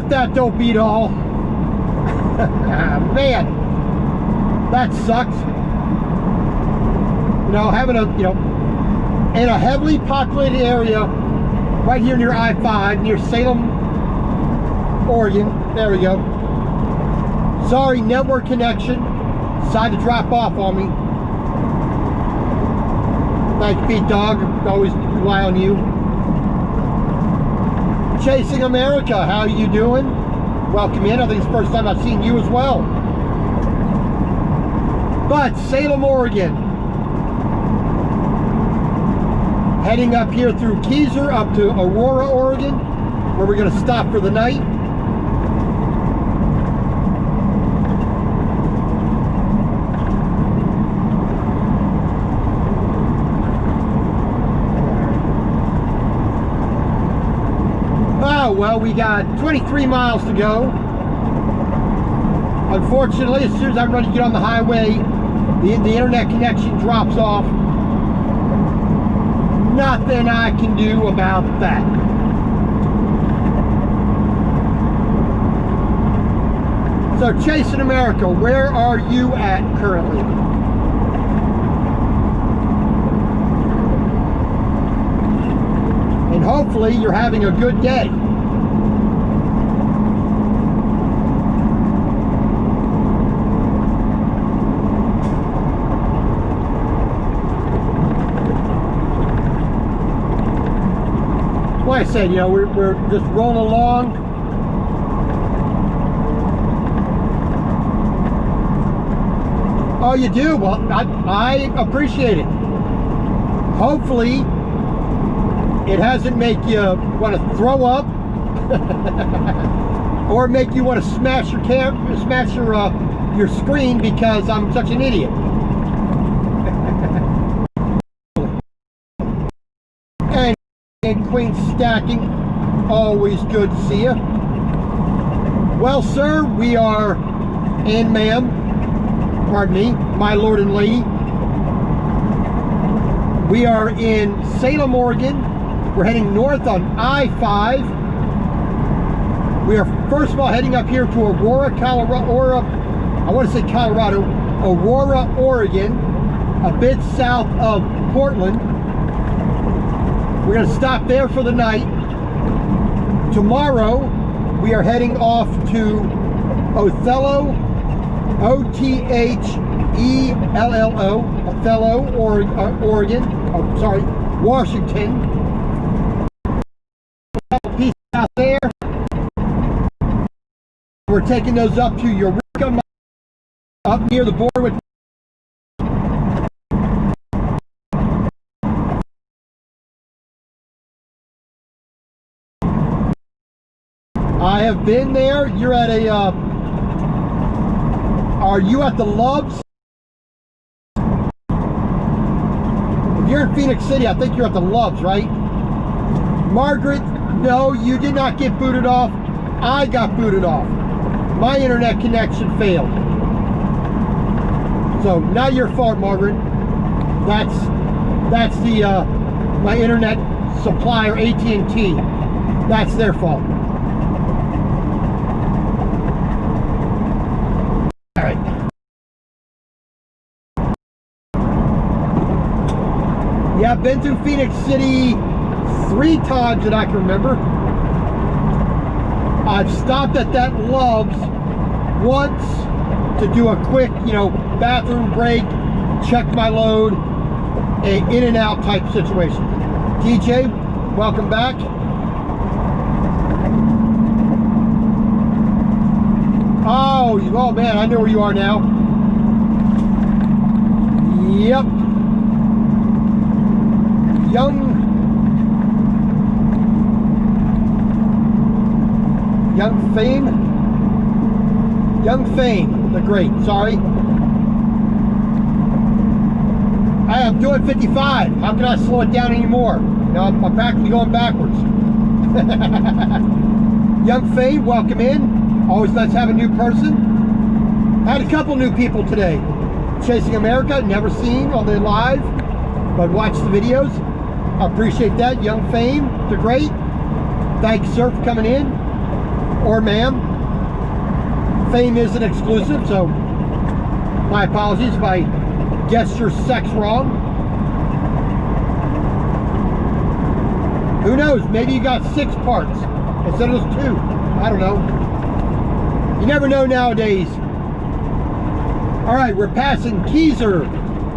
if that don't beat all. Man, that sucks. You know, having a, you know, in a heavily populated area right here near I-5, near Salem, Oregon. There we go. Sorry, network connection. Decided to drop off on me. Thank you, Pete Dog. Always rely on you. Chasing America, how you doing? Welcome in. I think it's the first time I've seen you as well. But Salem, Oregon. Heading up here through Keyser up to Aurora, Oregon, where we're going to stop for the night. Well, we got 23 miles to go. Unfortunately, as soon as I'm ready to get on the highway, the internet connection drops off. Nothing I can do about that. So, Chasing America, where are you at currently? And hopefully you're having a good day. Like I said, you know, we're just rolling along. Oh, you do? Well, I appreciate it. Hopefully, it hasn't make you want to throw up, or make you want to smash your screen because I'm such an idiot. And Queen stacking, always good to see you. Well, sir, we are, and ma'am, pardon me, my lord and lady, we are in Salem, Oregon. We're heading north on I-5. We are first of all heading up here to Aurora, Colorado. I want to say Colorado, Aurora, Oregon, a bit south of Portland. We're going to stop there for the night. Tomorrow, we are heading off to Othello, O-T-H-E-L-L-O, Othello, Oregon. Oh, sorry, Washington. Piece out there. We're taking those up to Eureka, up near the border with. I have been there. You're at a, are you at the Loves? If you're in Phoenix City, I think you're at the Loves, right? Margaret, no, you did not get booted off. I got booted off. My internet connection failed. So, not your fault, Margaret. That's the, my internet supplier, AT&T. That's their fault. Yeah, I've been through Phoenix City 3 times that I can remember. I've stopped at that Love's once to do a quick, you know, bathroom break, check my load, a in and out type situation. DJ, welcome back. Oh man, I know where you are now. Yep. Young Fame, the great, sorry. I am doing 55. How can I slow it down anymore? Now I'm practically going backwards. Young Fame, welcome in. Always nice to have a new person. Had a couple new people today. Chasing America, never seen on the live, but watch the videos. I appreciate that. Young Fame, the great. Thanks, sir, for coming in. or ma'am. Fame isn't exclusive, so my apologies if I guessed your sex wrong. Who knows? Maybe you got 6 parts instead of just 2. I don't know. You never know nowadays. All right, we're passing Keyser,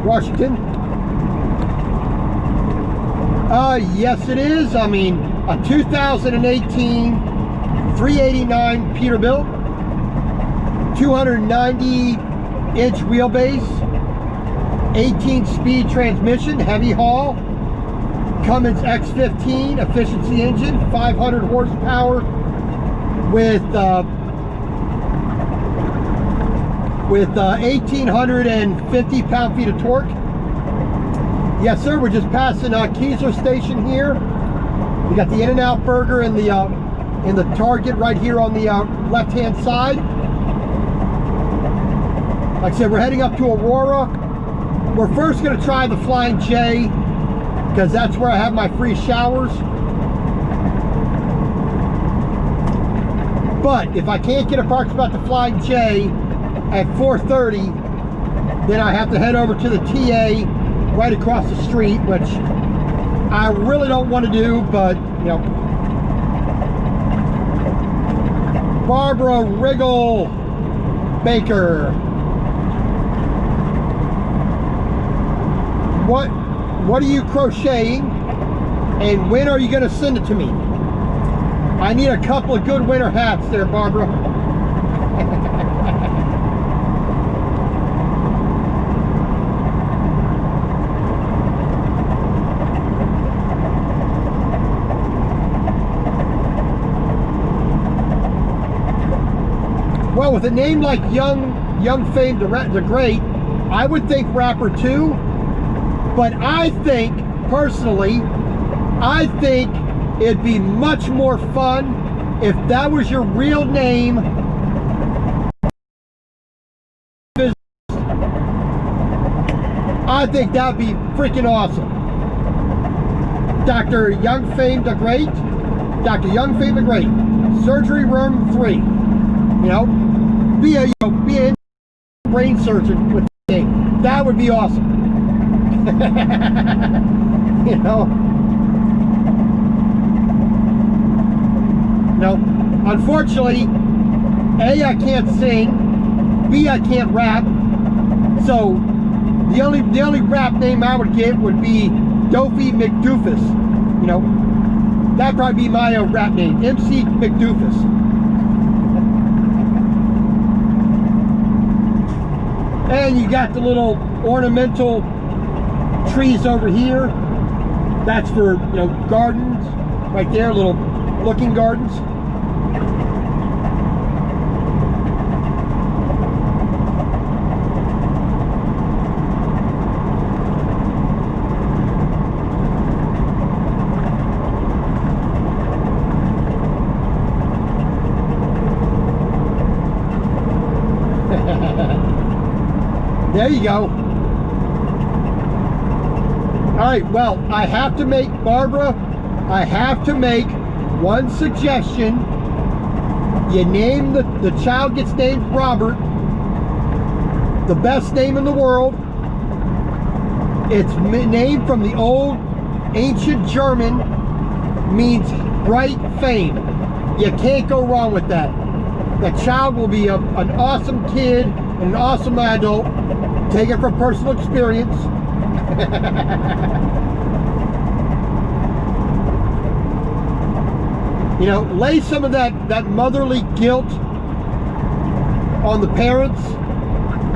Washington. Yes, it is. I mean, a 2018 389 Peterbilt, 290-inch wheelbase, 18-speed transmission, heavy haul, Cummins X15 efficiency engine, 500 horsepower with 1,850 pound-feet of torque. Yes, sir. We're just passing Keyser Station here. We got the In-N-Out Burger in the Target right here on the left-hand side. Like I said, we're heading up to Aurora. We're first going to try the Flying J because that's where I have my free showers. But if I can't get a parking spot at the Flying J at 4:30, then I have to head over to the TA right across the street, which I really don't want to do, but you know. Barbara Riggle Baker. What are you crocheting, and when are you going to send it to me? I need a couple of good winter hats there, Barbara. Well, with a name like Young Fame the Great, I would think rapper too. But I think, personally, I think it'd be much more fun if that was your real name. I think that'd be freaking awesome. Dr. Young Fame the Great. Dr. Young Fame the Great. Surgery Room 3. You know, be a brain surgeon with the name. That would be awesome. You know. No, unfortunately, A, I can't sing. B, I can't rap. So the only rap name I would get would be Dopey McDoofus. You know, that'd probably be my rap name, MC McDoofus. And you got the little ornamental trees over here. That's for, you know, gardens right there, little looking gardens. There you go. All right, well, I have to make, Barbara, I have to make one suggestion. You name the child gets named Robert, the best name in the world. It's named from the old ancient German, means bright fame. You can't go wrong with that. The child will be an awesome kid, an awesome adult. Take it from personal experience. You know, lay some of that motherly guilt on the parents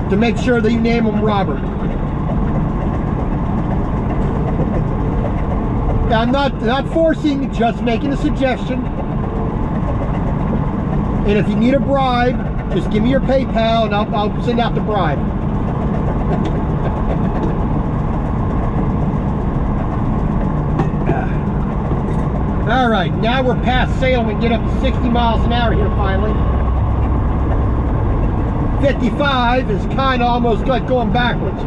to make sure that you name them Robert. I'm not forcing, just making a suggestion. And if you need a bribe, just give me your PayPal and I'll send out the bribe. All right, now we're past Salem. We can get up to 60 miles an hour here finally. 55 is kind of almost like going backwards.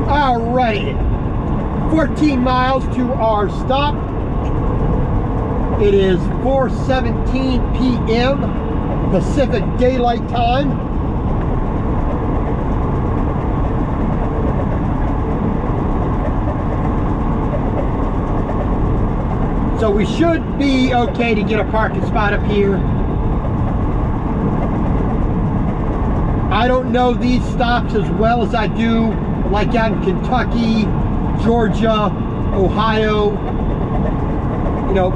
All Alrighty, 14 miles to our stop. It is 4:17 p.m. Pacific Daylight Time. So we should be okay to get a parking spot up here. I don't know these stops as well as I do like out in Kentucky, Georgia, Ohio, you know,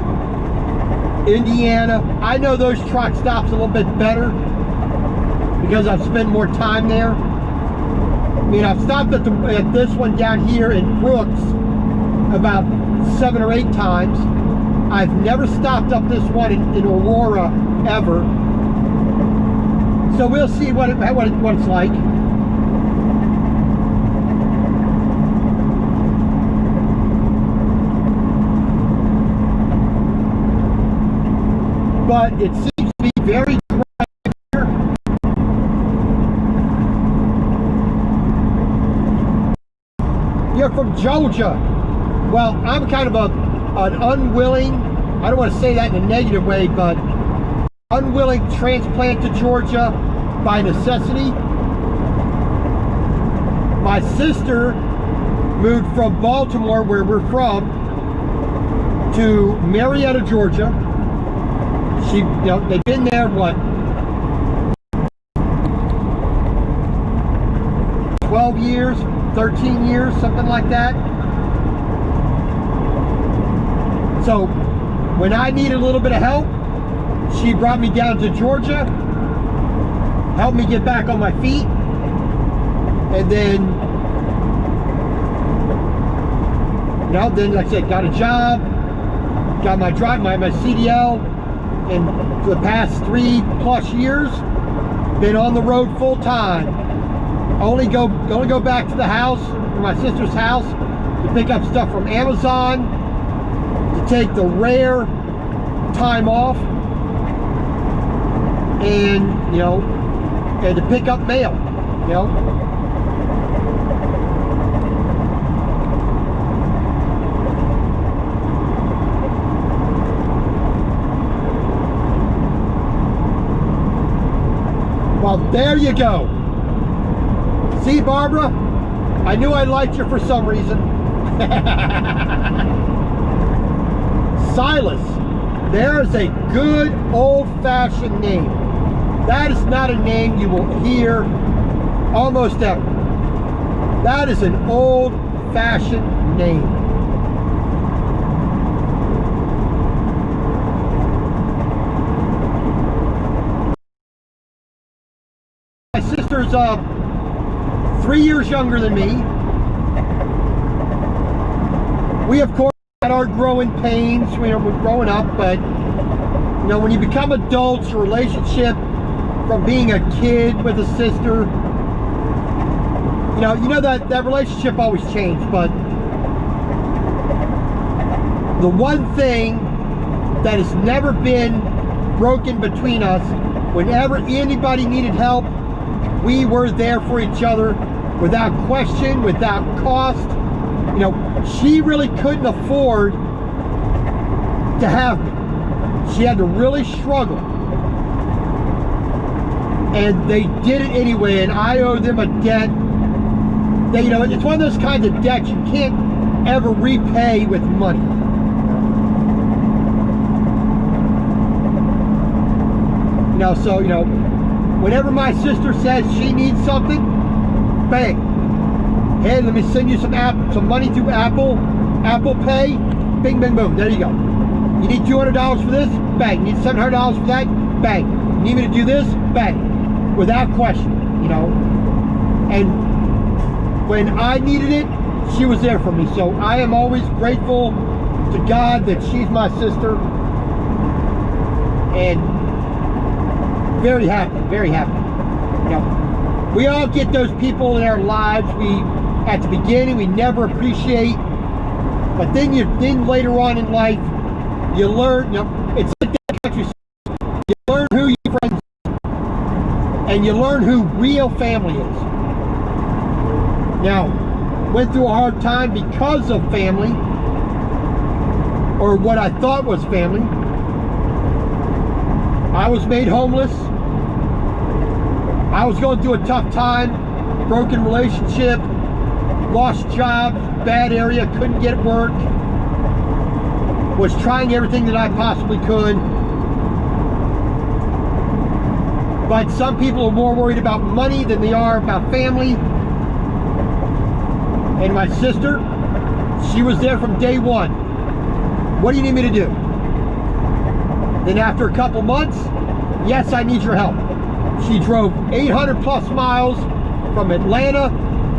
Indiana. I know those truck stops a little bit better because I've spent more time there. I mean, I've stopped at this one down here in Brooks about 7 or 8 times. I've never stopped up this one in Aurora ever. So we'll see what it's like. But it seems to be very dry here. You're from Georgia. Well, I'm kind of an unwilling, I don't want to say that in a negative way, but unwilling transplant to Georgia by necessity. My sister moved from Baltimore, where we're from, to Marietta, Georgia. She, you know, they've been there, what, 12 years, 13 years, something like that. So when I needed a little bit of help, she brought me down to Georgia, helped me get back on my feet, and then, you know, then like I said, got a job, got my CDL, and for the past 3+ years, been on the road full time. Only go back to the house, to my sister's house, to pick up stuff from Amazon, to take the rare time off, and you know, and to pick up mail, you know. Well, there you go. See, Barbara, I knew I liked you for some reason. Silas, there is a good old-fashioned name. That is not a name you will hear almost ever. That is an old-fashioned name. My sister's 3 years younger than me. We, of course, had our growing pains, you know, we're growing up, but, you know, when you become adults, your relationship from being a kid with a sister, you know that relationship always changed. But the one thing that has never been broken between us, whenever anybody needed help, we were there for each other without question, without cost. You know, she really couldn't afford to have me. She had to really struggle. And they did it anyway, and I owe them a debt. That, you know, it's one of those kinds of debts you can't ever repay with money. You know, so, you know, whenever my sister says she needs something, bang. Hey, let me send you some money through Apple Pay. Bing, bing, boom. There you go. You need $200 for this? Bang. You need $700 for that? Bang. You need me to do this? Bang. Without question, you know. And when I needed it, she was there for me. So I am always grateful to God that she's my sister. And very happy, very happy. You know, we all get those people in our lives at the beginning we never appreciate, but then later on in life you learn, you know, it's like that country, you learn who your friends are, and you learn who real family is. Now, went through a hard time because of family, or what I thought was family. I was made homeless. I was going through a tough time, broken relationship, lost job, bad area, couldn't get work, was trying everything that I possibly could. But some people are more worried about money than they are about family. And my sister, she was there from day one. What do you need me to do? Then after a couple months, yes, I need your help. She drove 800 plus miles from Atlanta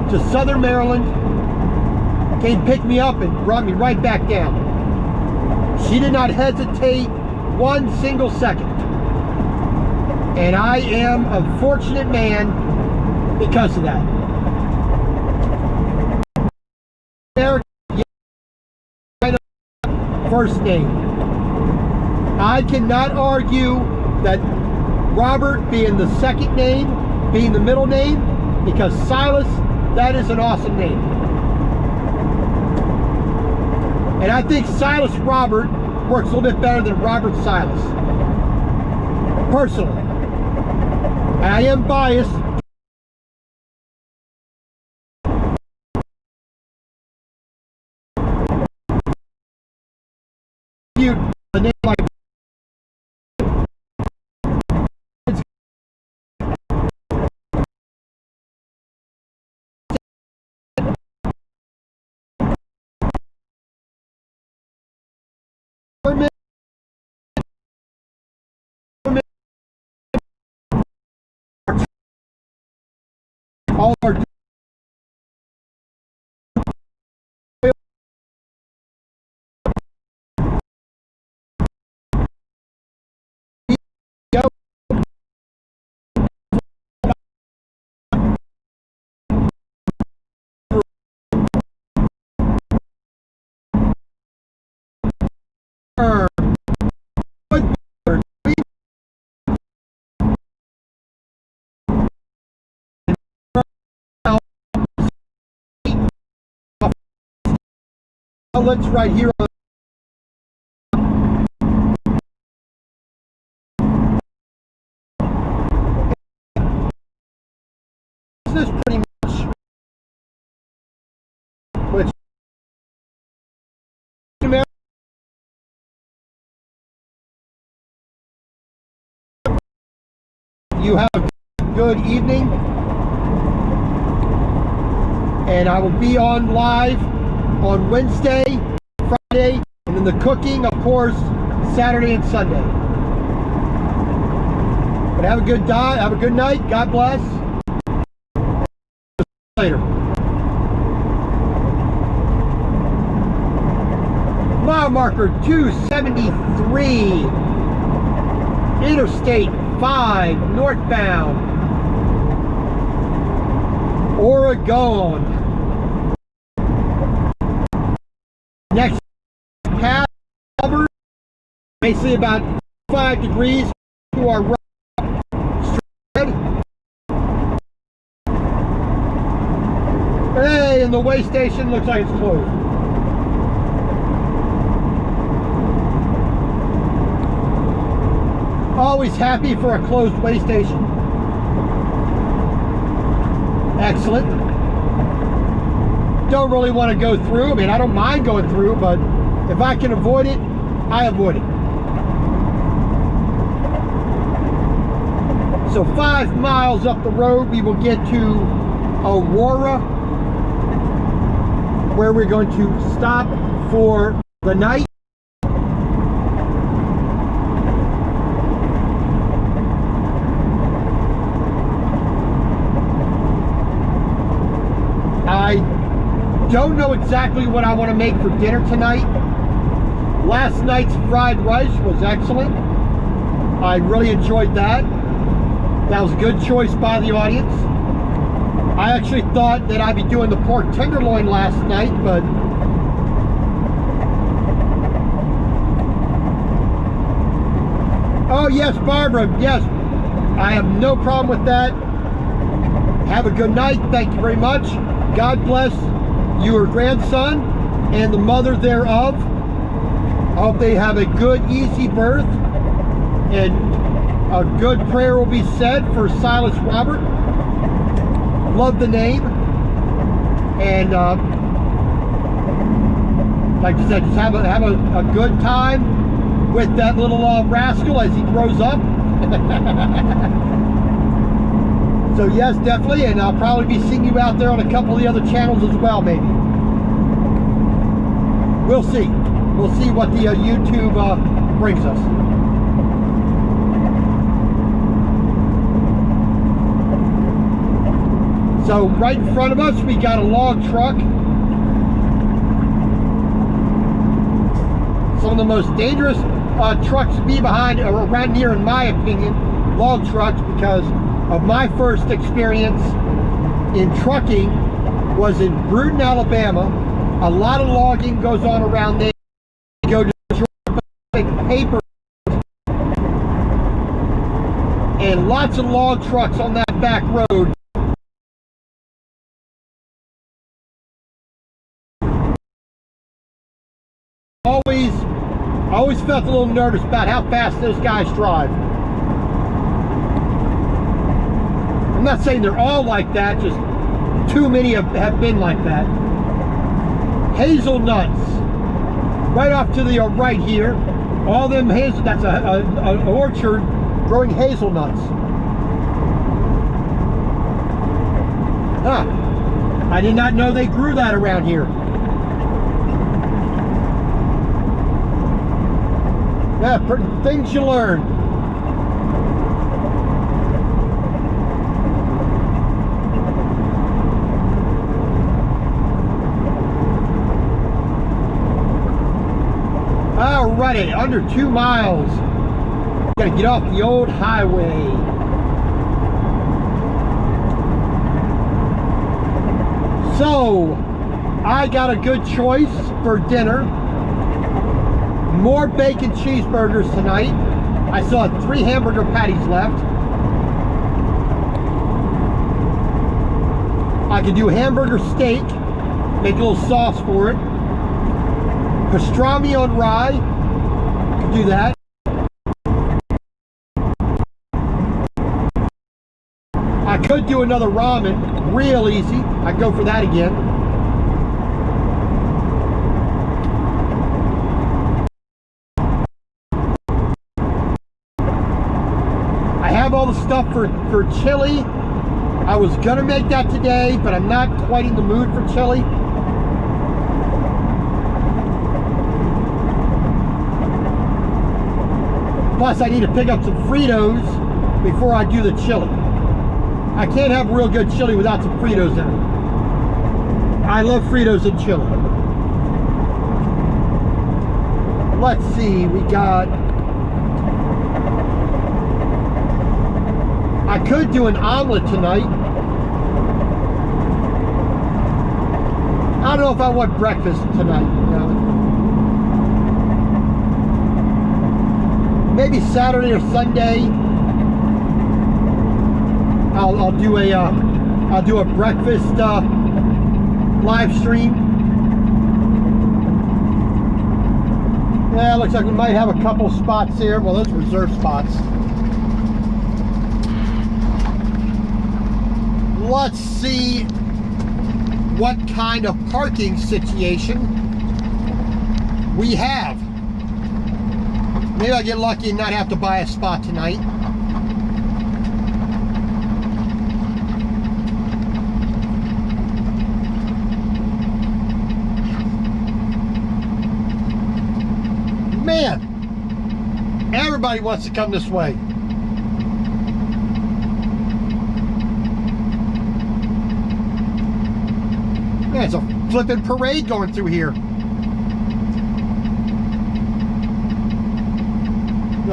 to Southern Maryland, came pick me up and brought me right back down. She did not hesitate one single second. And I am a fortunate man because of that. First name. I cannot argue that Robert being the second name, being the middle name, because Silas, that is an awesome name. And I think Silas Robert works a little bit better than Robert Silas, personally. And I am biased. A name like all our outlets right here on this pretty much, which you have a good evening, and I will be on live on Wednesday, Friday, and then the cooking, of course, Saturday and Sunday. But have a good night. God bless. Later. Mile marker 273, Interstate 5, northbound, Oregon. Next pass, Auburn, basically about 5 degrees to our right. Straight. Hey, and the way station looks like it's closed. Always happy for a closed way station. Excellent. Don't really want to go through. I mean, I don't mind going through, but if I can avoid it, I avoid it. So 5 miles up the road, we will get to Aurora, where we're going to stop for the night. I don't know exactly what I want to make for dinner tonight. Last night's fried rice was excellent. I really enjoyed that. That was a good choice by the audience. I actually thought that I'd be doing the pork tenderloin last night, but oh yes, Barbara, yes, I have no problem with that. Have a good night. Thank you very much. God bless. your grandson and the mother thereof. I hope they have a good, easy birth, and a good prayer will be said for Silas Robert. Love the name. And like I said, just have a good time with that little rascal as he grows up. So yes, definitely, and I'll probably be seeing you out there on a couple of the other channels as well, maybe. We'll see. We'll see what the YouTube brings us. So right in front of us, we got a log truck. Some of the most dangerous trucks to be behind around here, in my opinion, log trucks, because of my first experience in trucking was in Bruton, Alabama. A lot of logging goes on around there. You go to paper, and lots of log trucks on that back road. I always felt a little nervous about how fast those guys drive. I'm not saying they're all like that, just too many have been like that. Hazelnuts, right off to the right here. All them that's an orchard growing hazelnuts. Huh. I did not know they grew that around here. Yeah, things you learn. Alrighty, under 2 miles. Gotta get off the old highway. So, I got a good choice for dinner. More bacon cheeseburgers tonight. I still have 3 hamburger patties left. I could do hamburger steak, make a little sauce for it. Pastrami on rye, could do that. I could do another ramen, real easy. I'd go for that again. I have all the stuff for chili. I was gonna make that today, but I'm not quite in the mood for chili. Plus, I need to pick up some Fritos before I do the chili. I can't have real good chili without some Fritos in it. I love Fritos and chili. Let's see, we got... I could do an omelet tonight. I don't know if I want breakfast tonight. You know? Maybe Saturday or Sunday. I'll do a breakfast live stream. Yeah, looks like we might have a couple spots here. Well, those are reserved spots. Let's see what kind of parking situation we have. Maybe I'll get lucky and not have to buy a spot tonight. Man, everybody wants to come this way. Man, it's a flippin' parade going through here.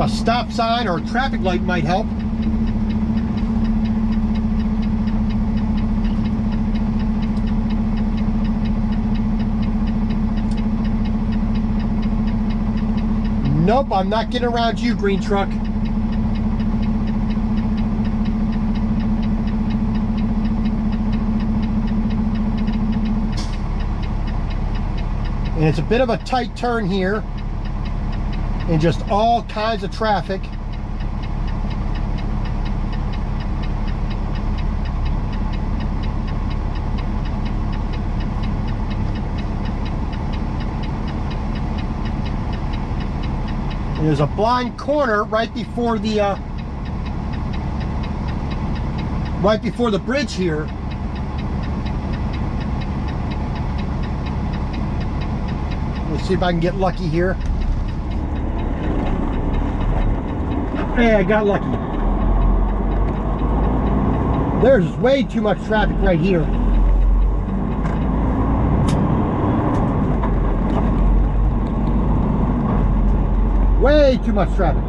A stop sign or a traffic light might help. Nope, I'm not getting around you, green truck. And it's a bit of a tight turn here, and just all kinds of traffic. And there's a blind corner right before the bridge here. Let's see if I can get lucky here. Hey, I got lucky. There's way too much traffic right here. Way too much traffic.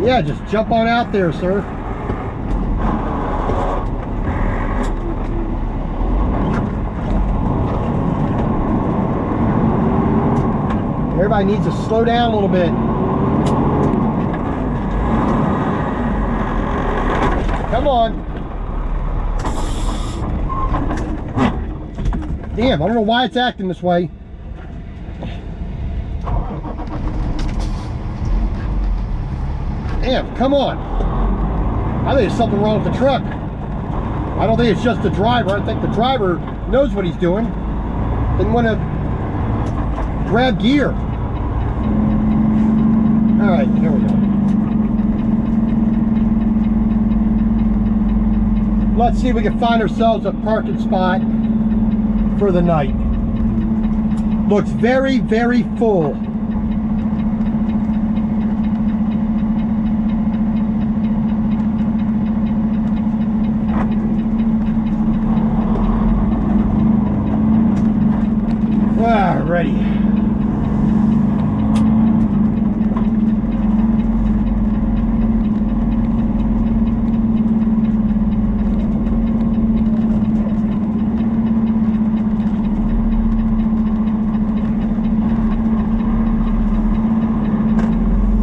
Yeah, just jump on out there, sir. Everybody needs to slow down a little bit. Come on. Damn, I don't know why it's acting this way. Damn, come on. I think there's something wrong with the truck. I don't think it's just the driver. I think the driver knows what he's doing. Didn't want to grab gear. All right, here we go. Let's see if we can find ourselves a parking spot for the night. Looks very, very full. Alrighty.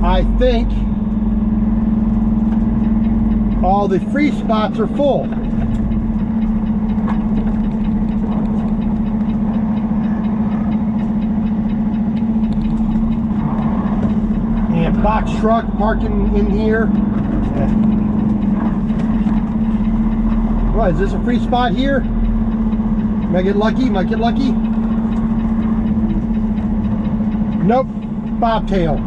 I think all the free spots are full. And box truck parking in here. What, is this a free spot here? Might get lucky, might get lucky. Nope, bobtail.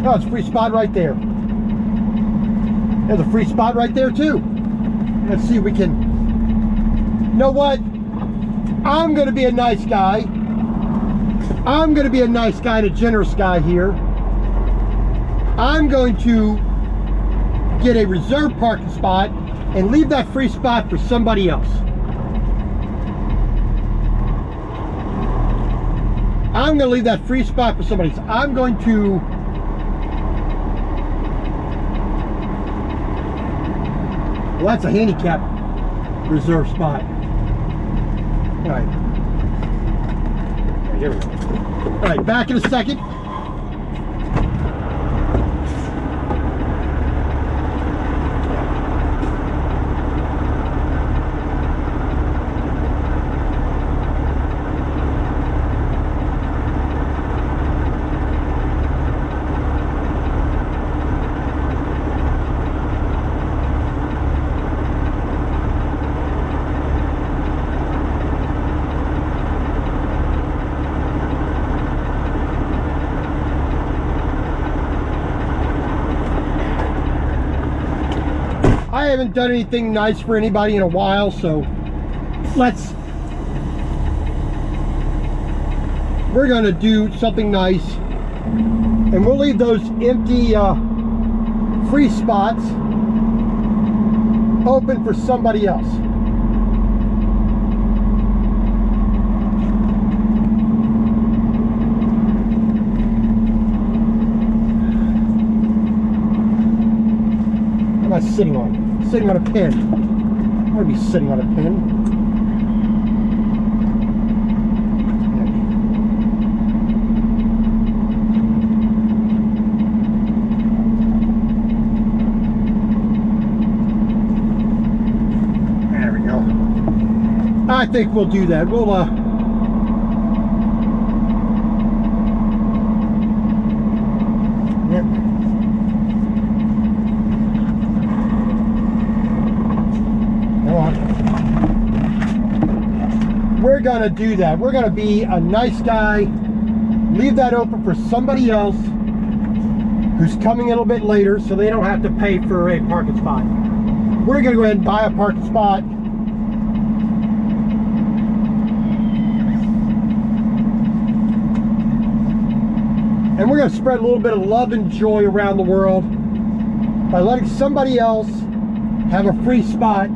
Oh, it's a free spot right there. There's a free spot right there too. Let's see if we can. You know what? I'm gonna be a nice guy. I'm gonna be a nice guy and a generous guy here. I'm going to get a reserved parking spot and leave that free spot for somebody else. I'm gonna leave that free spot for somebody else. I'm going to well, that's a handicap reserve spot. All right. Here we go. All right, back in a second. I haven't done anything nice for anybody in a while, so we're gonna do something nice, and we'll leave those empty free spots open for somebody else. What am I sitting on? Sitting on a pin. I'm gonna be sitting on a pin. There I think we'll do that. We'll yep. Come on. We're gonna do that. We're gonna be a nice guy, leave that open for somebody else who's coming a little bit later, so they don't have to pay for a parking spot. We're gonna go ahead and buy a parking spot. And we're going to spread a little bit of love and joy around the world by letting somebody else have a free spot.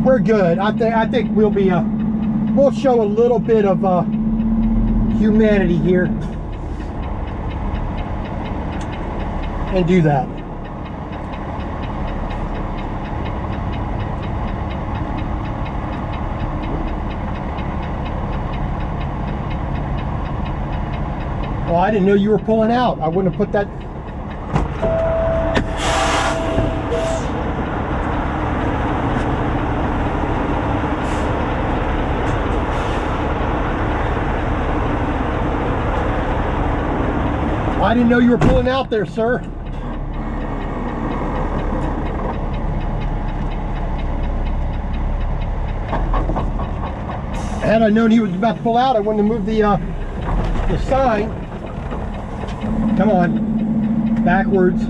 We're good. I think we'll be we'll show a little bit of humanity here. And do that. Well, I didn't know you were pulling out. I wouldn't have put that. I didn't know you were pulling out there, sir. Had I known he was about to pull out, I wouldn't have moved the sign. Come on, backwards.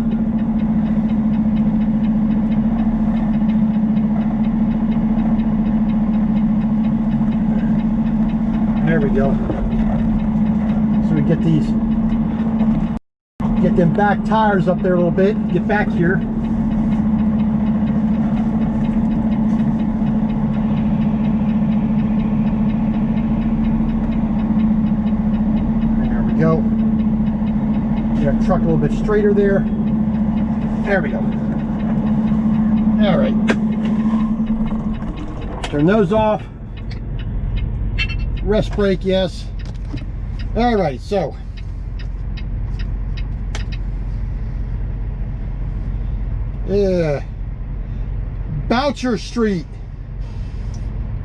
There we go. So we get these, get them back tires up there a little bit. Get back here. Go. Get our truck a little bit straighter there. There we go. All right. Turn those off. Rest brake, yes. All right, so Boucher Street.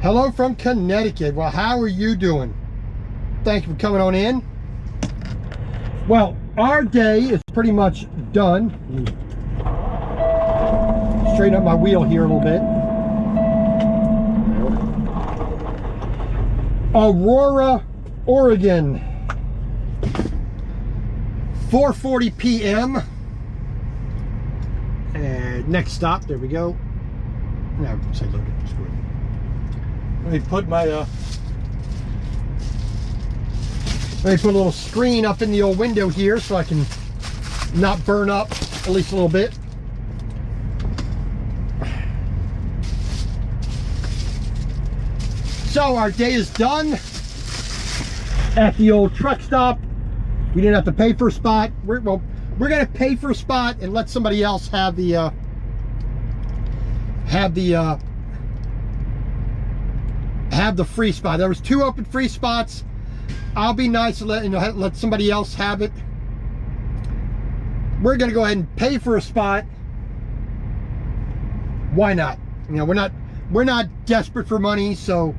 Hello from Connecticut. Well, how are you doing? Thank you for coming on in. Well, our day is pretty much done. Straighten up my wheel here a little bit. Aurora, Oregon. 4:40 p.m. And next stop, there we go. No, say loaded. Let me put my let me put a little screen up in the old window here so I can not burn up at least a little bit. So our day is done at the old truck stop. We didn't have to pay for a spot. We're gonna pay for a spot and let somebody else have the free spot. There was 2 open free spots. I'll be nice and let somebody else have it. We're gonna go ahead and pay for a spot. Why not? You know, we're not desperate for money, so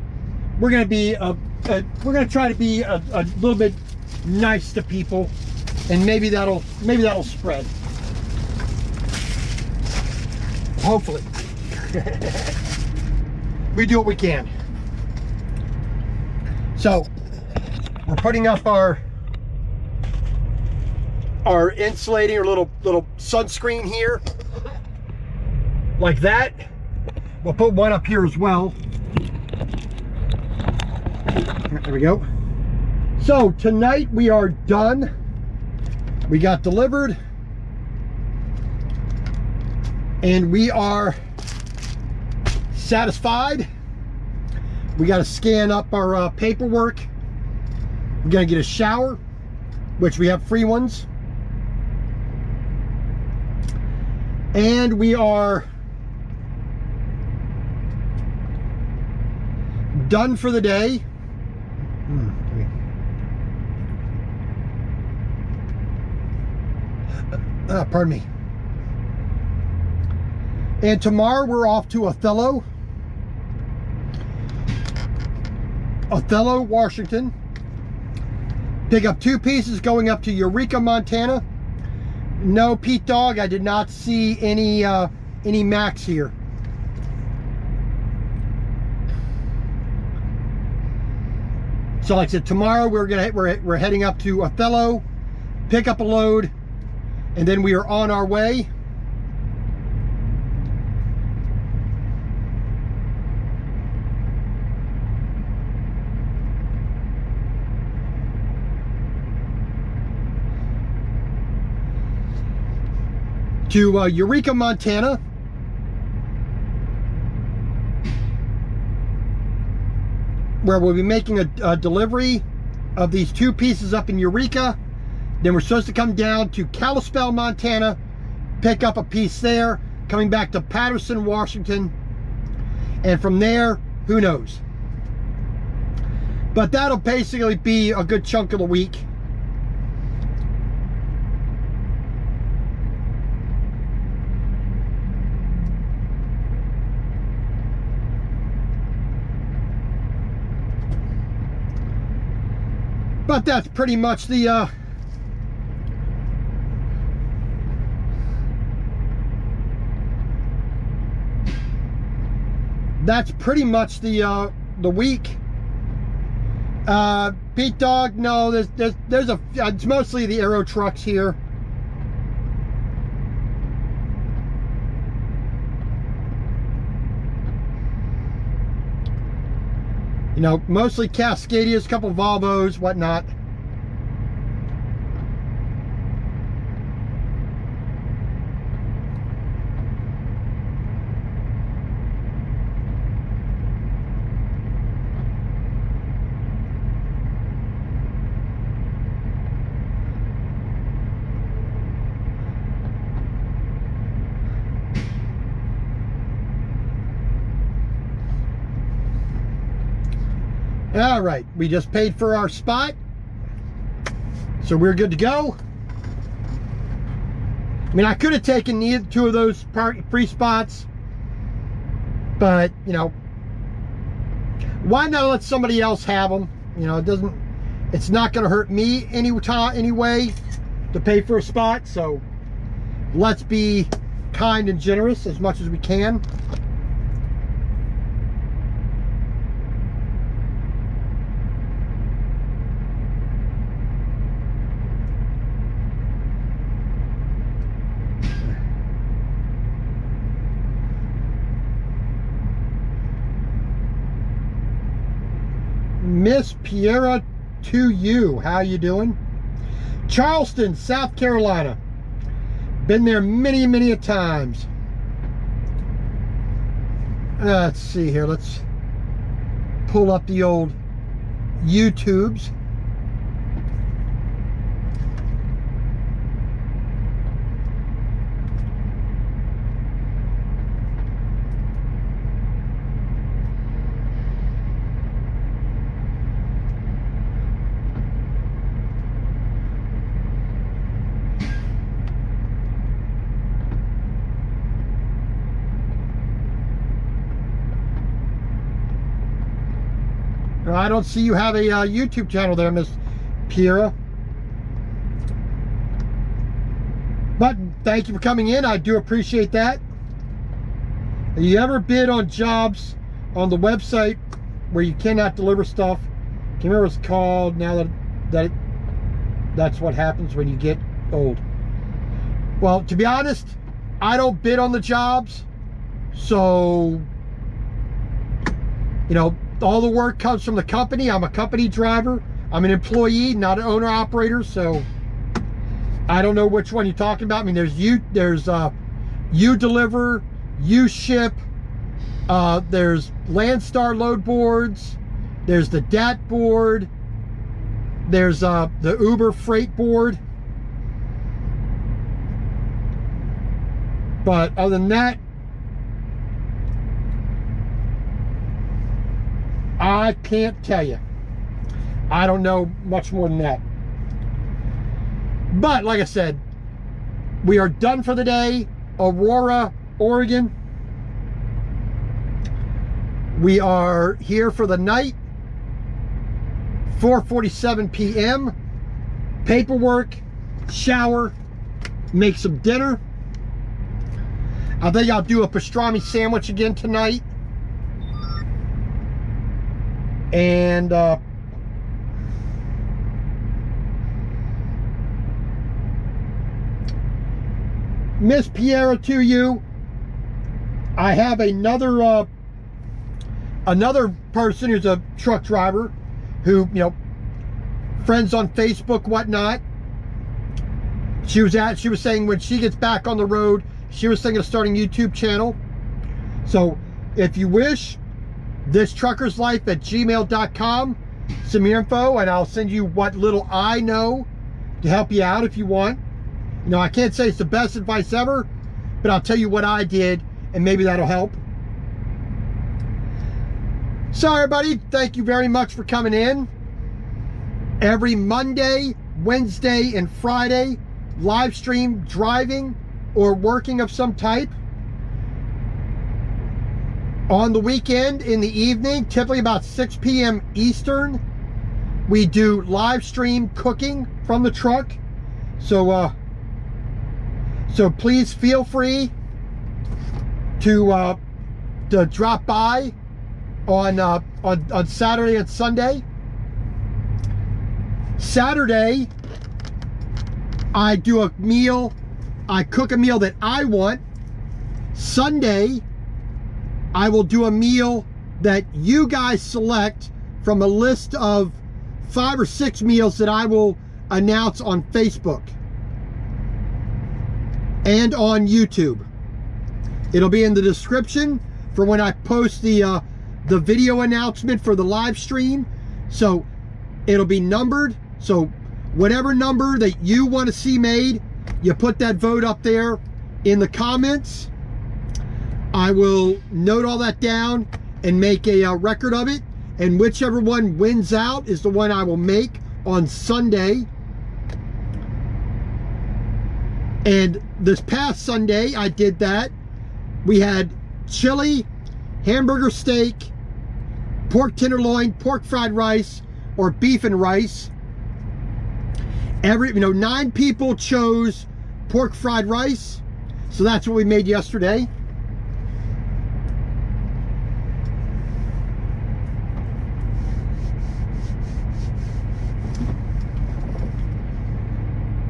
we're gonna be we're gonna try to be a little bit nice to people, and maybe that'll spread. Hopefully. We do what we can. So we're putting up our insulating or little sunscreen here, like that. We'll put one up here as well. There we go. So tonight we are done. We got delivered, and we are satisfied. We got to scan up our paperwork. We're gonna get a shower, which we have free ones, and we are done for the day. Pardon me. And tomorrow we're off to Othello, Washington. Pick up 2 pieces going up to Eureka, Montana. No, Pete Dog, I did not see any Macs here. So like I said, tomorrow we're heading up to Othello, pick up a load, and then we are on our way. To Eureka, Montana. Where we'll be making a delivery of these 2 pieces up in Eureka. Then we're supposed to come down to Kalispell, Montana, pick up a piece there, coming back to Patterson, Washington, and from there, who knows. But that'll basically be a good chunk of the week. But that's pretty much the week. Pete Dog, no, it's mostly the Aero trucks here. You know, mostly Cascadias, a couple Volvos, whatnot. All right, we just paid for our spot, so we're good to go. I mean, I could have taken either 2 of those free spots, but you know, why not let somebody else have them? You know, it's not going to hurt me anyway to pay for a spot. So let's be kind and generous as much as we can. Miss Piera to you. How you doing? Charleston, South Carolina. Been there many, many a times. Let's see here. Let's pull up the old YouTubes. I don't see you have a YouTube channel there, Miss Piera. But thank you for coming in. I do appreciate that. Have you ever bid on jobs on the website where you cannot deliver stuff? Can't remember what it's called now that's what happens when you get old. Well, to be honest, I don't bid on the jobs. So, you know, all the work comes from the company. I'm a company driver. I'm an employee, not an owner operator. So I don't know which one you're talking about. I mean, there's you deliver, you ship. There's Landstar load boards. There's the DAT board. There's the Uber freight board. But other than that, I can't tell you. I don't know much more than that. But like I said, We are done for the day. Aurora, Oregon. We are here for the night. 4:47 p.m. Paperwork, shower, make some dinner. I think I'll do a pastrami sandwich again tonight. And Miss Piera, to you, I have another person who's a truck driver who, you know, friends on Facebook, whatnot. She was saying when she gets back on the road, she was thinking of starting a YouTube channel. So if you wish, thistruckerslife@gmail.com. Send me info and I'll send you what little I know to help you out if you want. You know, I can't say it's the best advice ever, but I'll tell you what I did and maybe that'll help. So everybody, thank you very much for coming in. Every Monday, Wednesday, and Friday, live stream driving or working of some type. On the weekend, in the evening, typically about 6 p.m. Eastern, we do live stream cooking from the truck. So please feel free to drop by on Saturday and Sunday. Saturday, I do a meal. I cook a meal that I want. Sunday, I will do a meal that you guys select from a list of 5 or 6 meals that I will announce on Facebook and on YouTube. It'll be in the description for when I post the video announcement for the live stream. So it'll be numbered. So whatever number that you want to see made, you put that vote up there in the comments. I will note all that down and make a record of it. And whichever one wins out is the one I will make on Sunday. And this past Sunday, I did that. We had chili, hamburger steak, pork tenderloin, pork fried rice, or beef and rice. 9 people chose pork fried rice. So that's what we made yesterday.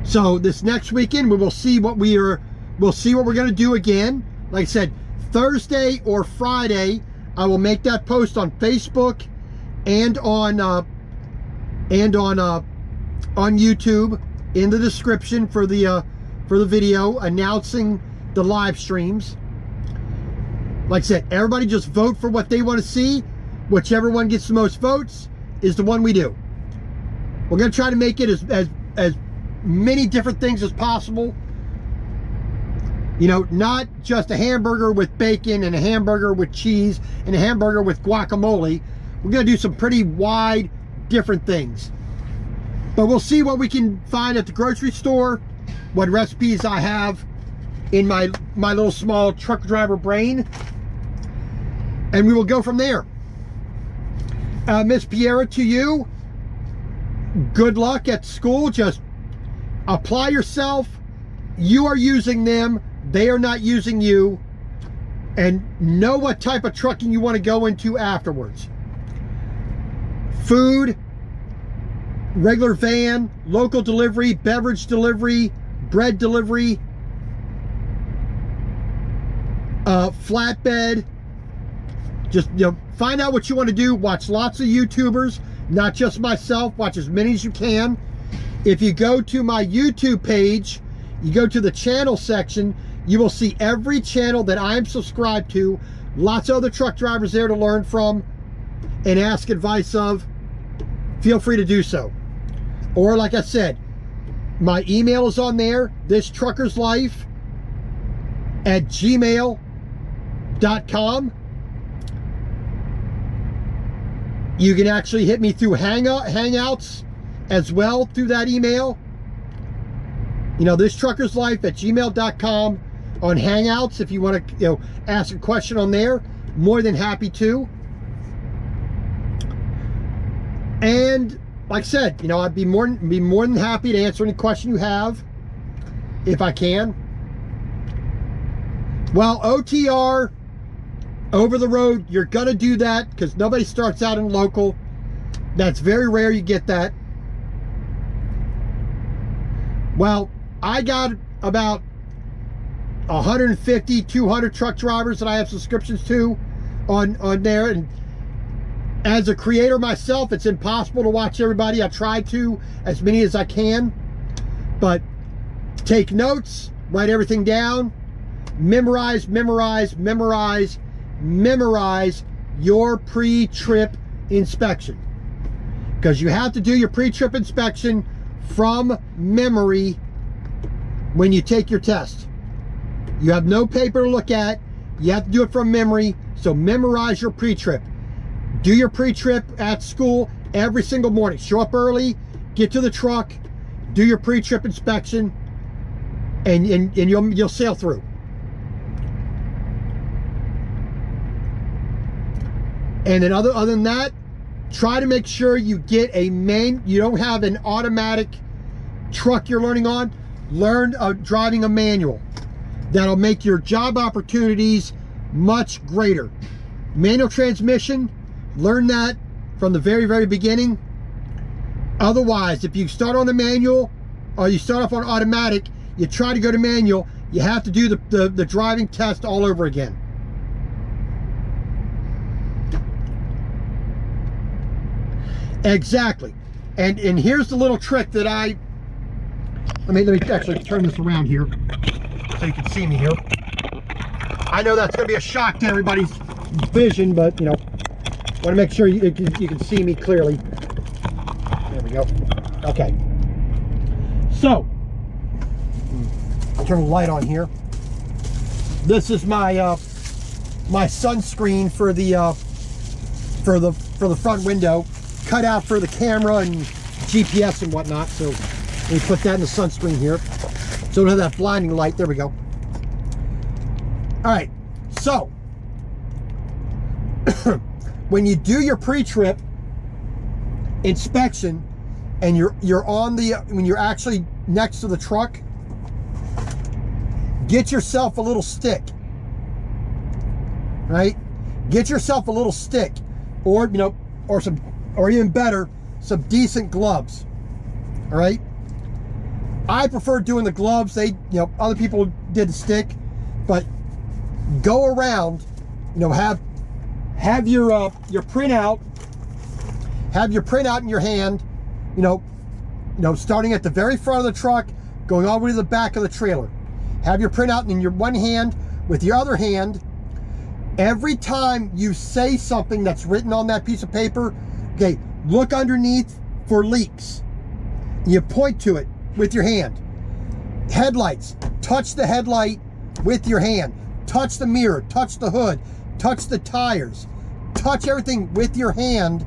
So this next weekend, we will see what we'll see what we're going to do again. Like I said, Thursday or Friday, I will make that post on Facebook and on YouTube in the description for the video announcing the live streams. Like I said, everybody just vote for what they want to see. Whichever one gets the most votes is the one we do. We're going to try to make it as many different things as possible. You know, not just a hamburger with bacon and a hamburger with cheese and a hamburger with guacamole. We're going to do some pretty wide different things. But we'll see what we can find at the grocery store, what recipes I have in my little small truck driver brain, and we will go from there. Miss Piera, to you, good luck at school. Just apply yourself. You are using them. They are not using you. And know what type of trucking you want to go into afterwards. Food, regular van, local delivery, beverage delivery, bread delivery, flatbed. Just, find out what you want to do. Watch lots of YouTubers, not just myself. Watch as many as you can. If you go to my YouTube page, you go to the channel section, you will see every channel that I'm subscribed to. Lots of other truck drivers there to learn from and ask advice of. Feel free to do so. Or like I said, my email is on there, thistruckerslife@gmail.com. You can actually hit me through Hangouts as well through that email. thisTruckersLife@gmail.com on Hangouts. If you want to, ask a question on there, more than happy to. And like I said, I'd be more than happy to answer any question you have, if I can. Well, OTR, over the road, you're gonna do that because nobody starts out in local. That's very rare you get that. Well, I got about 150, 200 truck drivers that I have subscriptions to on there, and as a creator myself, it's impossible to watch everybody. I try to, as many as I can, but take notes, write everything down, memorize your pre-trip inspection, because you have to do your pre-trip inspection from memory when you take your test. You have no paper to look at. You have to do it from memory, so memorize your pre-trip. Do your pre-trip at school every single morning. Show up early, get to the truck, do your pre-trip inspection, and you'll sail through. And then other than that, try to make sure you get you don't have an automatic truck you're learning on. Learn driving a manual. That'll make your job opportunities much greater. Manual transmission, learn that from the very, very beginning. Otherwise, if you start on the manual or you start off on automatic, you try to go to manual, you have to do the driving test all over again. Exactly. And here's the little trick that let me actually turn this around here so you can see me here. I know that's going to be a shock to everybody's vision, but want to make sure you can see me clearly. There we go. Okay. So, I'll turn the light on here. This is my my sunscreen for the front window, cut out for the camera and GPS and whatnot. So we put that in the sunscreen here, so we don't have that blinding light. There we go. All right. So when you do your pre-trip inspection and you're on when you're actually next to the truck, get yourself a little stick, right? Get yourself a little stick, or or even better, some decent gloves. All right. I prefer doing the gloves. Other people did the stick, but go around, have your printout, have your printout in your hand, starting at the very front of the truck, going all the way to the back of the trailer. Have your printout in your one hand. With your other hand, every time you say something that's written on that piece of paper, okay, look underneath for leaks. You point to it with your hand. Headlights, touch the headlight with your hand. Touch the mirror, touch the hood, touch the tires. Touch everything with your hand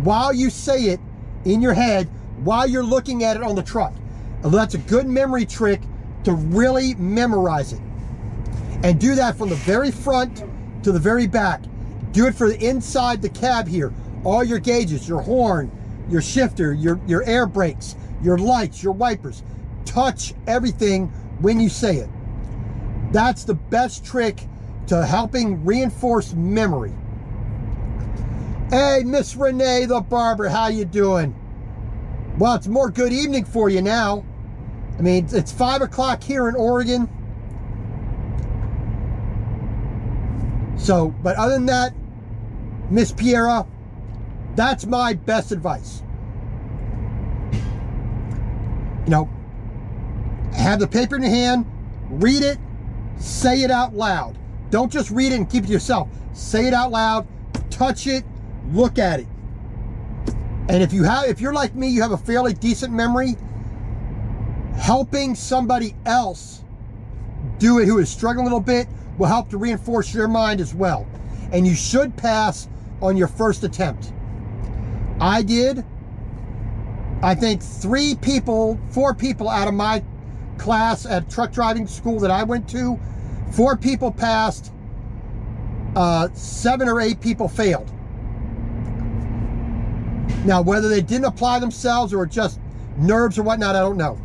while you say it in your head, while you're looking at it on the truck. And that's a good memory trick to really memorize it. And do that from the very front to the very back. Do it for the inside the cab here. All your gauges, your horn, your shifter, your air brakes, your lights, your wipers. Touch everything when you say it. That's the best trick to helping reinforce memory. Hey, Miss Renee the barber, how you doing? Well, it's more good evening for you now. I mean, it's 5 o'clock here in Oregon. So, but other than that, Miss Piera, that's my best advice. Have the paper in your hand, read it, say it out loud. Don't just read it and keep it to yourself. Say it out loud, touch it, look at it. And if you're like me, you have a fairly decent memory, helping somebody else do it who is struggling a little bit will help to reinforce your mind as well. And you should pass on your first attempt. I did, I think 4 people out of my class at truck driving school that I went to, 4 people passed, 7 or 8 people failed. Now, whether they didn't apply themselves or just nerves or whatnot, I don't know.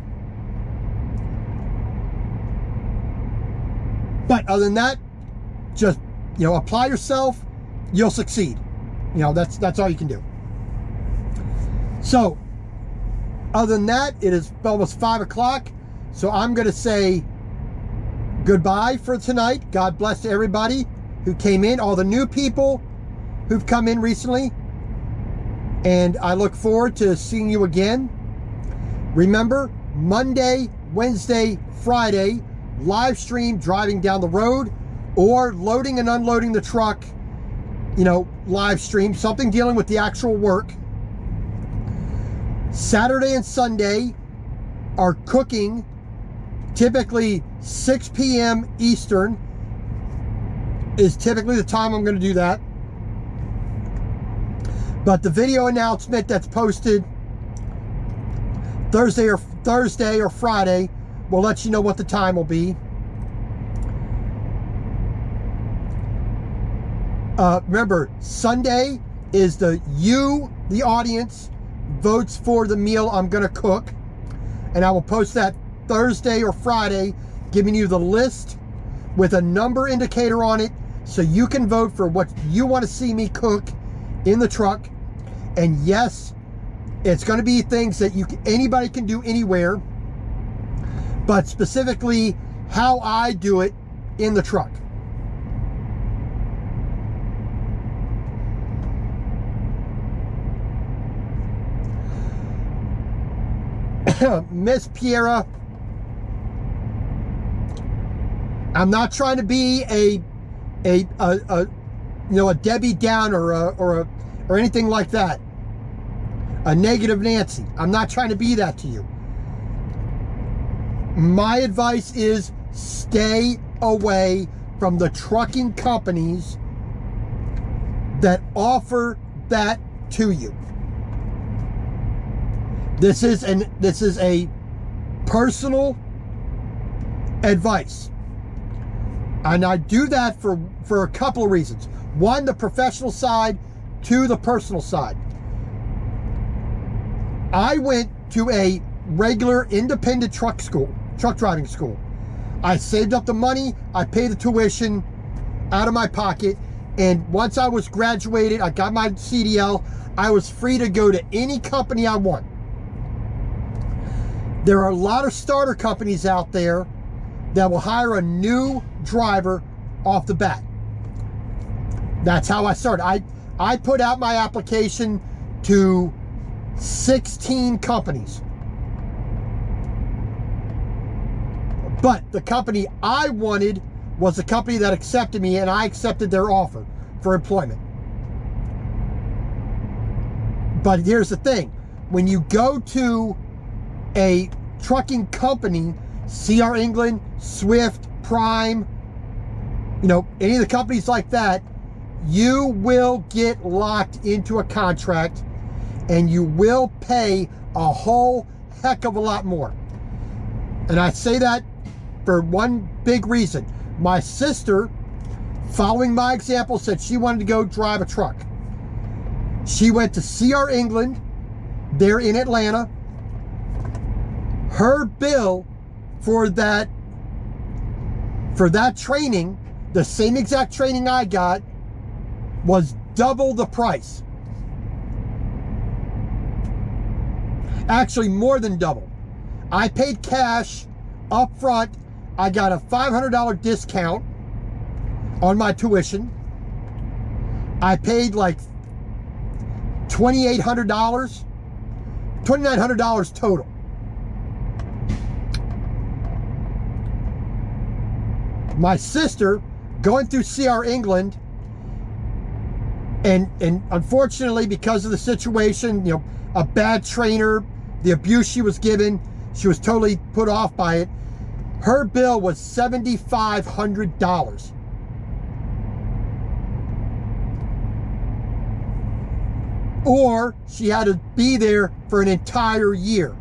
But other than that, just, you know, apply yourself, you'll succeed. You know, that's all you can do. So, other than that, it is almost 5 o'clock. So I'm going to say goodbye for tonight. God bless to everybody who came in, all the new people who've come in recently. And I look forward to seeing you again. Remember, Monday, Wednesday, Friday, live stream driving down the road or loading and unloading the truck, you know, live stream, something dealing with the actual work. Saturday and Sunday are cooking, typically 6 p.m. Eastern is typically the time I'm going to do that. But the video announcement that's posted Thursday or Friday will let you know what the time will be. Remember, Sunday is the audience, votes for the meal I'm going to cook. And I will post that Thursday or Friday, giving you the list with a number indicator on it so you can vote for what you want to see me cook in the truck. And yes, it's going to be things that anybody can do anywhere, but specifically how I do it in the truck. Miss Piera, I'm not trying to be a Debbie Downer or anything like that. A negative Nancy. I'm not trying to be that to you. My advice is stay away from the trucking companies that offer that to you. This is a personal advice. And I do that for a couple of reasons. One, the professional side. 2, the personal side. I went to a regular independent truck driving school. I saved up the money, I paid the tuition out of my pocket, and once I was graduated, I got my CDL, I was free to go to any company I want. There are a lot of starter companies out there that will hire a new driver off the bat. That's how I started. I put out my application to 16 companies. But the company I wanted was the company that accepted me, and I accepted their offer for employment. But here's the thing. When you go to a trucking company, CR England, Swift, Prime, you know, any of the companies like that, you will get locked into a contract and you will pay a whole heck of a lot more. And I say that for one big reason. My sister, following my example, said she wanted to go drive a truck. She went to CR England, there in Atlanta. Her bill for that training, the same exact training I got, was double the price. Actually, more than double. I paid cash up front. I got a $500 discount on my tuition. I paid like $2,800, $2,900 total. My sister, going through CR England, and unfortunately, because of the situation, you know, a bad trainer, the abuse she was given, she was totally put off by it. Her bill was $7,500. Or she had to be there for an entire year.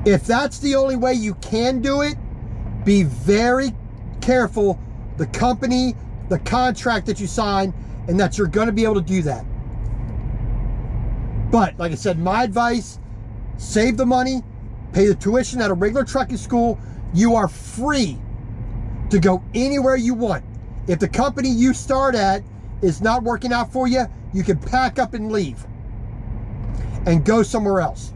If that's the only way you can do it, be very careful the company, the contract that you sign, and that you're going to be able to do that. But like I said, my advice, save the money, pay the tuition at a regular trucking school. You are free to go anywhere you want. If the company you start at is not working out for you, you can pack up and leave and go somewhere else.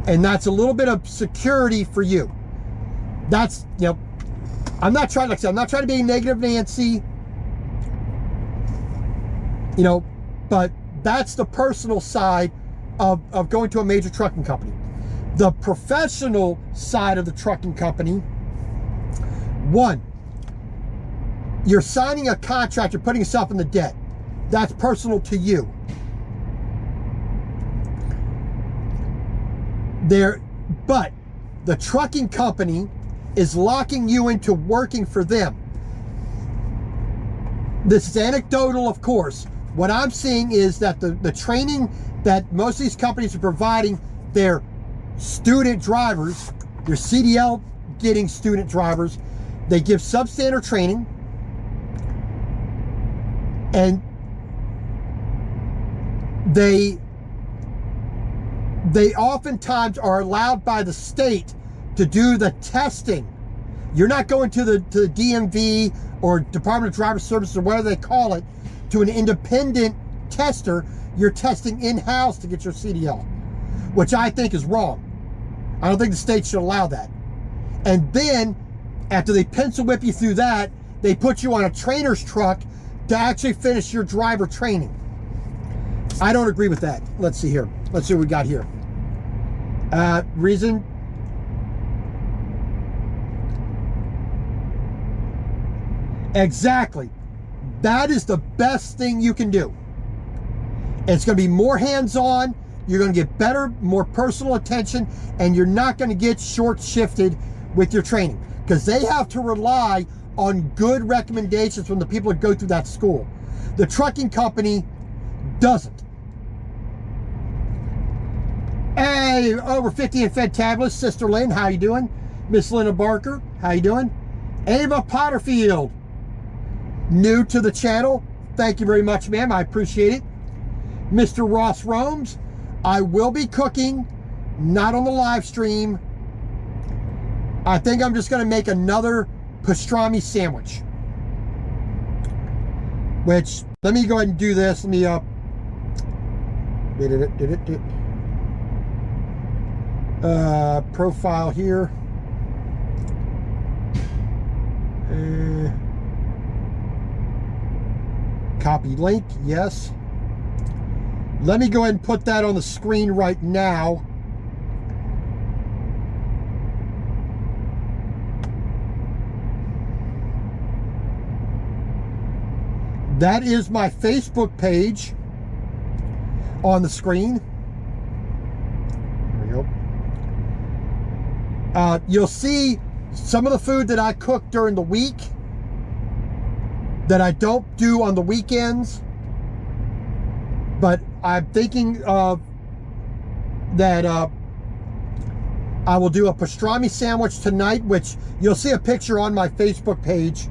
And that's a little bit of security for you. That's, you know, I'm not trying, like I said, I'm not trying to be negative Nancy, you know, but that's the personal side of going to a major trucking company. The professional side of the trucking company, one, you're signing a contract, you're putting yourself in the debt. That's personal to you. But the trucking company is locking you into working for them. This is anecdotal, of course. What I'm seeing is that the training that most of these companies are providing their student drivers, their CDL getting student drivers, they give substandard training, and they oftentimes are allowed by the state to do the testing. You're not going to the DMV or Department of Driver Services or whatever they call it to an independent tester. You're testing in-house to get your CDL, which I think is wrong. I don't think the state should allow that. And then after they pencil whip you through that, they put you on a trainer's truck to actually finish your driver training. I don't agree with that. Let's see here. Let's see what we got here. Reason. Exactly. That is the best thing you can do. It's going to be more hands-on. You're going to get better, more personal attention, and you're not going to get short-shifted with your training, because they have to rely on good recommendations from the people that go through that school. The trucking company doesn't. Hey, over 50 and Fantabulous, Sister Lynn, how you doing? Miss Linda Barker, how you doing? Ava Potterfield, new to the channel. Thank you very much, ma'am. I appreciate it. Mr. Ross Romes, I will be cooking, not on the live stream. I think I'm just going to make another pastrami sandwich. Which, let me go ahead and do this. Let me profile here. Copy link, yes. Let me go ahead and put that on the screen right now. That is my Facebook page on the screen. There we go. You'll see some of the food that I cook during the week that I don't do on the weekends. But I'm thinking that I will do a pastrami sandwich tonight, which you'll see a picture on my Facebook page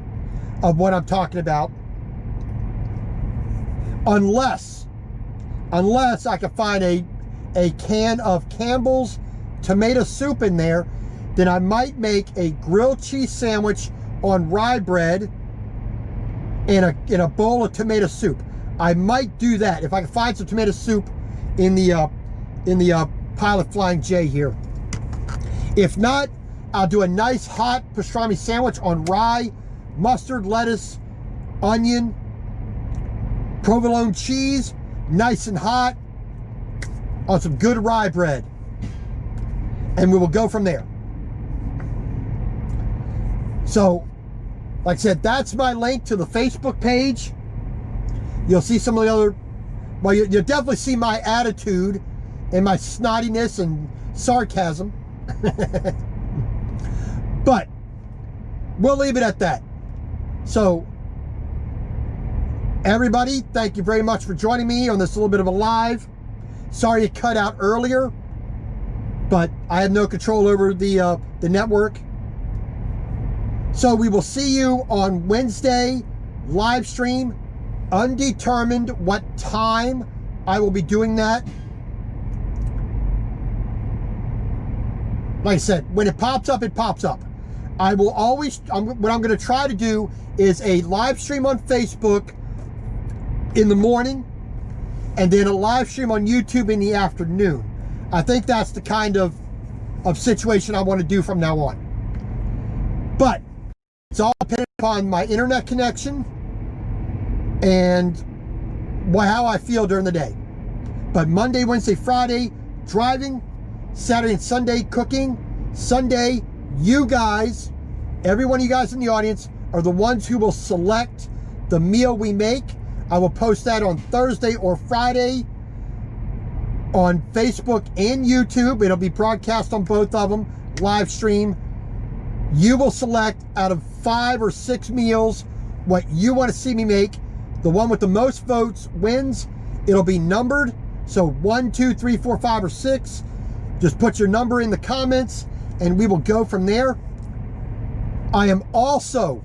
of what I'm talking about. Unless I can find a can of Campbell's tomato soup in there, then I might make a grilled cheese sandwich on rye bread in a bowl of tomato soup. I might do that if I can find some tomato soup in the Pilot Flying J here. If not, I'll do a nice hot pastrami sandwich on rye, mustard, lettuce, onion, provolone cheese, nice and hot, on some good rye bread. And we will go from there. So, like I said, that's my link to the Facebook page. You'll see some of the other, well, you'll definitely see my attitude and my snottiness and sarcasm. But we'll leave it at that. So, everybody, thank you very much for joining me on this little bit of a live. Sorry it cut out earlier. but I have no control over the network. So we will see you on Wednesday live stream. Undetermined what time I will be doing that. Like I said, when it pops up, it pops up. I will always, what I'm going to try to do is a live stream on Facebook in the morning and then a live stream on YouTube in the afternoon. I think that's the kind of situation I want to do from now on. But it's all dependent upon my internet connection and how I feel during the day. But Monday, Wednesday, Friday, driving. Saturday and Sunday, cooking. Sunday, you guys, every one of you guys in the audience are the ones who will select the meal we make. I will post that on Thursday or Friday on Facebook and YouTube. It'll be broadcast on both of them, live stream. You will select out of 5 or 6 meals what you want to see me make. The one with the most votes wins. It'll be numbered. So 1, 2, 3, 4, 5, or 6. Just put your number in the comments and we will go from there. I am also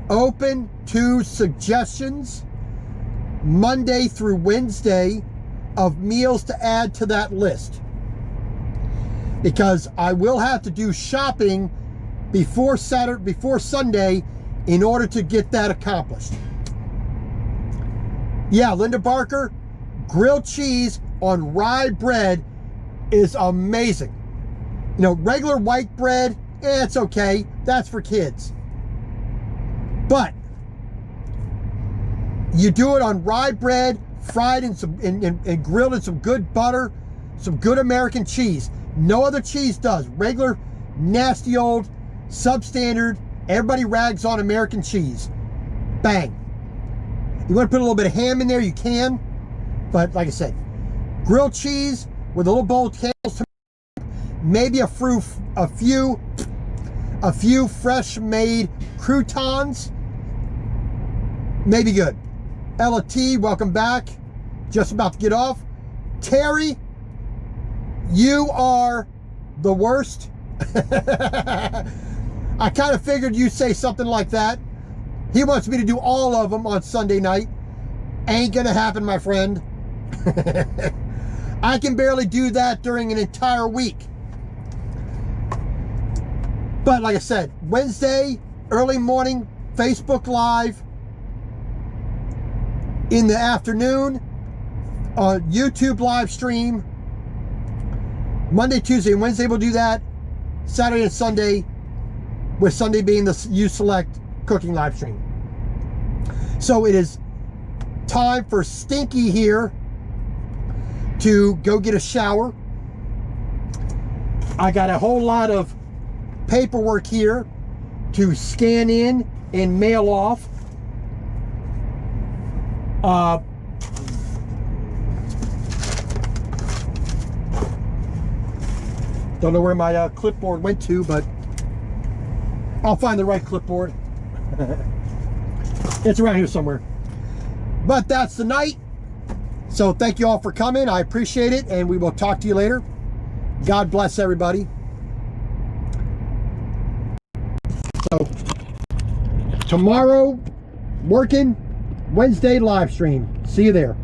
open to suggestions Monday through Wednesday of meals to add to that list, because I will have to do shopping before Sunday in order to get that accomplished. Yeah, Linda Barker, grilled cheese on rye bread is amazing. You know, regular white bread, it's okay. That's for kids. But you do it on rye bread, fried in some and grilled in some good butter, some good American cheese. No other cheese does. Regular, nasty old, substandard, everybody rags on American cheese. Bang. You want to put a little bit of ham in there, you can. But like I said, grilled cheese with a little bowl of candles, maybe a few fresh made croutons, maybe good. Ella T, welcome back. Just about to get off. Terry, you are the worst. I kind of figured you'd say something like that. He wants me to do all of them on Sunday night. Ain't gonna happen, my friend. I can barely do that during an entire week. But like I said, Wednesday, early morning, Facebook Live. In the afternoon, YouTube live stream. Monday, Tuesday, and Wednesday we'll do that. Saturday and Sunday, with Sunday being the You Select cooking live stream. So it is time for Stinky here to go get a shower. I got a whole lot of paperwork here to scan in and mail off. Don't know where my clipboard went to, but I'll find the right clipboard. It's around here somewhere. But that's the night. So thank you all for coming. I appreciate it, and we will talk to you later. God bless everybody. So tomorrow, working. Wednesday live stream. See you there.